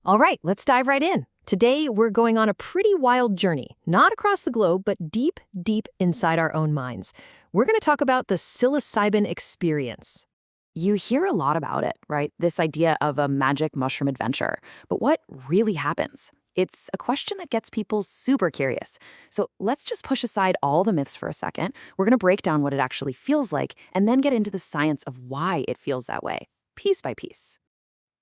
All right, let's dive right in. Today, we're going on a pretty wild journey, not across the globe, but deep, deep inside our own minds. We're going to talk about the psilocybin experience. You hear a lot about it, right? This idea of a magic mushroom adventure. But what really happens? It's a question that gets people super curious. So let's just push aside all the myths for a second. We're going to break down what it actually feels like and then get into the science of why it feels that way, piece by piece.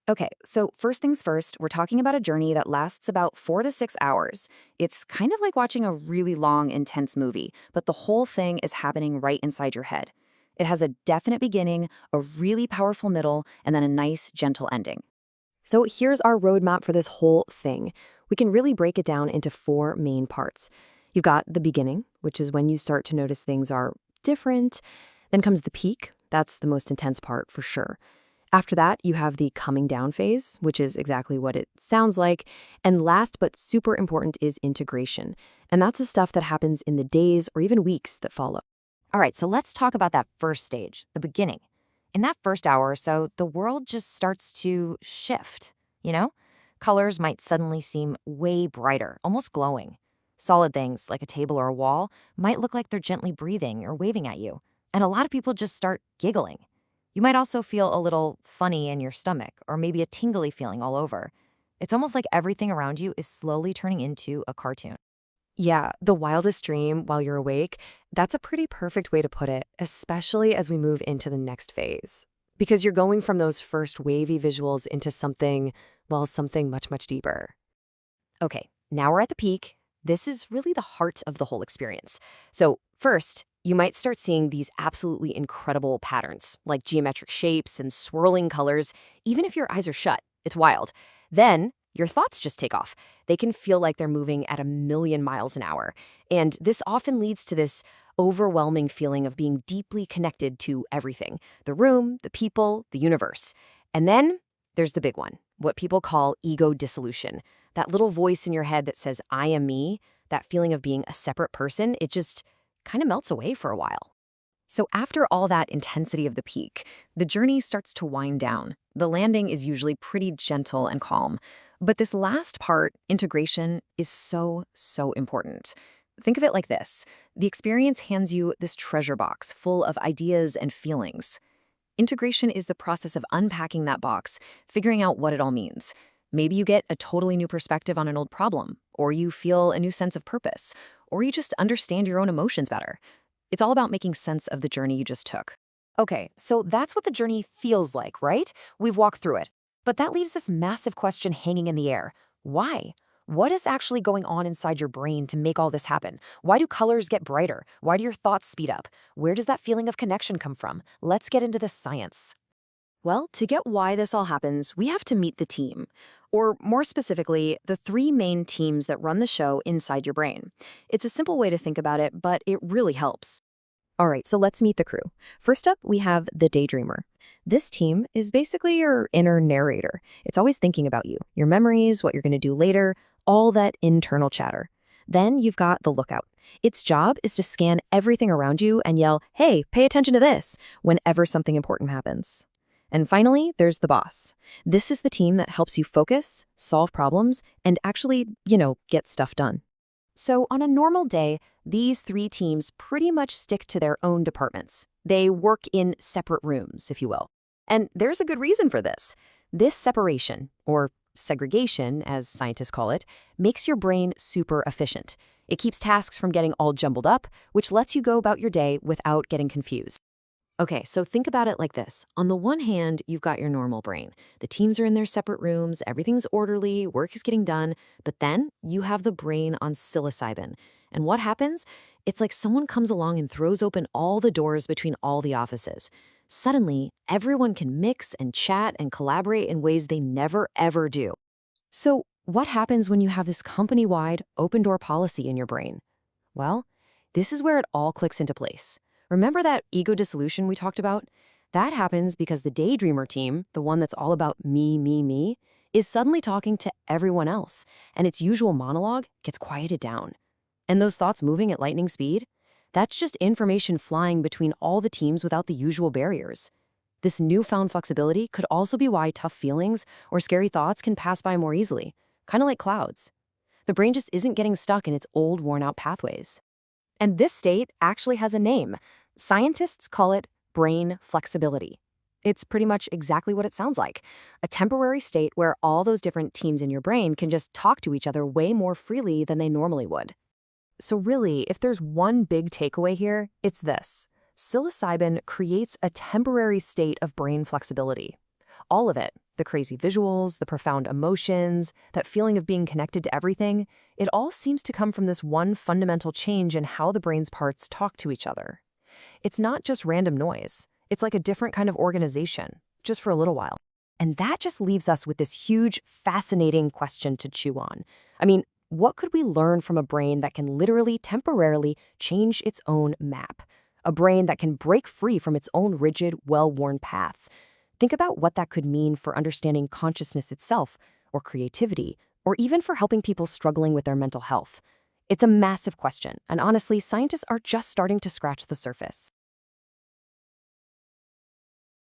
Okay, so first things first, we're talking about a journey that lasts about 4 to 6 hours. It's kind of like watching a really long, intense movie, but the whole thing is happening right inside your head. It has a definite beginning, a really powerful middle, and then a nice, gentle ending. So here's our roadmap for this whole thing. We can really break it down into four main parts. You've got the beginning, which is when you start to notice things are different. Then comes the peak. That's the most intense part for sure. After that, you have the coming down phase, which is exactly what it sounds like. And last but super important is integration. And that's the stuff that happens in the days or even weeks that follow. All right, so let's talk about that first stage, the beginning. In that first hour or so, the world just starts to shift, you know? Colors might suddenly seem way brighter, almost glowing. Solid things, like a table or a wall, might look like they're gently breathing or waving at you. And a lot of people just start giggling. You might also feel a little funny in your stomach, or maybe a tingly feeling all over. It's almost like everything around you is slowly turning into a cartoon. Yeah, the wildest dream while you're awake, that's a pretty perfect way to put it, especially as we move into the next phase. Because you're going from those first wavy visuals into something, well, something much, much deeper. Okay, now we're at the peak. This is really the heart of the whole experience. So, first, you might start seeing these absolutely incredible patterns, like geometric shapes and swirling colors, even if your eyes are shut. It's wild. Then, your thoughts just take off. They can feel like they're moving at a million miles an hour. And this often leads to this overwhelming feeling of being deeply connected to everything: the room, the people, the universe. And then there's the big one, what people call ego dissolution. That little voice in your head that says, I am me, that feeling of being a separate person, it just kind of melts away for a while. So after all that intensity of the peak, the journey starts to wind down. The landing is usually pretty gentle and calm. But this last part, integration, is so, so important. Think of it like this. The experience hands you this treasure box full of ideas and feelings. Integration is the process of unpacking that box, figuring out what it all means. Maybe you get a totally new perspective on an old problem, or you feel a new sense of purpose, or you just understand your own emotions better. It's all about making sense of the journey you just took. Okay, so that's what the journey feels like, right? We've walked through it. But that leaves this massive question hanging in the air. Why? What is actually going on inside your brain to make all this happen? Why do colors get brighter? Why do your thoughts speed up? Where does that feeling of connection come from? Let's get into the science. Well, to get why this all happens, we have to meet the team. Or more specifically, the three main teams that run the show inside your brain. It's a simple way to think about it, but it really helps. All right, so let's meet the crew. First up, we have the daydreamer. This team is basically your inner narrator. It's always thinking about you, your memories, what you're going to do later, all that internal chatter. Then you've got the lookout. Its job is to scan everything around you and yell, hey, pay attention to this, whenever something important happens. And finally, there's the boss. This is the team that helps you focus, solve problems, and actually, get stuff done. So on a normal day, these three teams pretty much stick to their own departments. They work in separate rooms, if you will. And there's a good reason for this. This separation, or segregation, as scientists call it, makes your brain super efficient. It keeps tasks from getting all jumbled up, which lets you go about your day without getting confused. Okay, so think about it like this. On the one hand, you've got your normal brain. The teams are in their separate rooms, everything's orderly, work is getting done, but then you have the brain on psilocybin. And what happens? It's like someone comes along and throws open all the doors between all the offices. Suddenly, everyone can mix and chat and collaborate in ways they never, ever do. So what happens when you have this company-wide open-door policy in your brain? Well, this is where it all clicks into place. Remember that ego dissolution we talked about? That happens because the daydreamer team, the one that's all about me, is suddenly talking to everyone else, and its usual monologue gets quieted down. And those thoughts moving at lightning speed? That's just information flying between all the teams without the usual barriers. This newfound flexibility could also be why tough feelings or scary thoughts can pass by more easily, kind of like clouds. The brain just isn't getting stuck in its old, worn-out pathways. And this state actually has a name. Scientists call it brain flexibility. It's pretty much exactly what it sounds like, a temporary state where all those different teams in your brain can just talk to each other way more freely than they normally would. So really, if there's one big takeaway here, it's this. Psilocybin creates a temporary state of brain flexibility. All of it, the crazy visuals, the profound emotions, that feeling of being connected to everything, it all seems to come from this one fundamental change in how the brain's parts talk to each other. It's not just random noise. It's like a different kind of organization, just for a little while. And that just leaves us with this huge, fascinating question to chew on. I mean, what could we learn from a brain that can literally temporarily change its own map? A brain that can break free from its own rigid, well-worn paths. Think about what that could mean for understanding consciousness itself, or creativity, or even for helping people struggling with their mental health. It's a massive question, and honestly, scientists are just starting to scratch the surface.